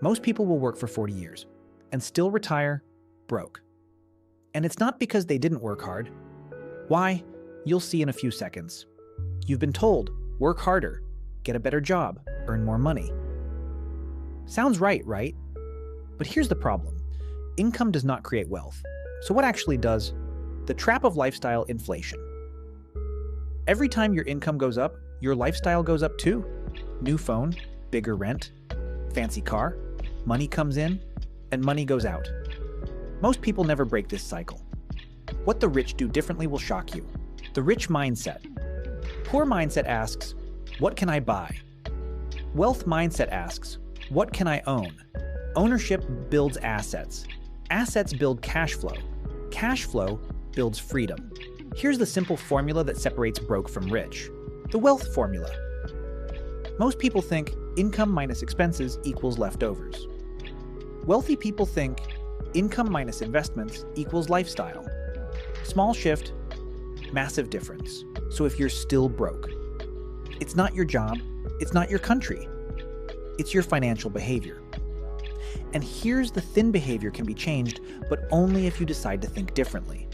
Most people will work for 40 years and still retire broke. And it's not because they didn't work hard. Why? You'll see in a few seconds. You've been told, work harder, get a better job, earn more money. Sounds right, right? But here's the problem. Income does not create wealth. So what actually does? The trap of lifestyle inflation. Every time your income goes up, your lifestyle goes up too. New phone, bigger rent, fancy car, money comes in, and money goes out. Most people never break this cycle. What the rich do differently will shock you. The rich mindset. Poor mindset asks, what can I buy? Wealth mindset asks, what can I own? Ownership builds assets. Assets build cash flow. Cash flow builds freedom. Here's the simple formula that separates broke from rich. The wealth formula. Most people think income minus expenses equals leftovers. Wealthy people think income minus investments equals lifestyle. Small shift, massive difference. So if you're still broke, it's not your job, it's not your country, it's your financial behavior. And here's the thin behavior can be changed, but only if you decide to think differently.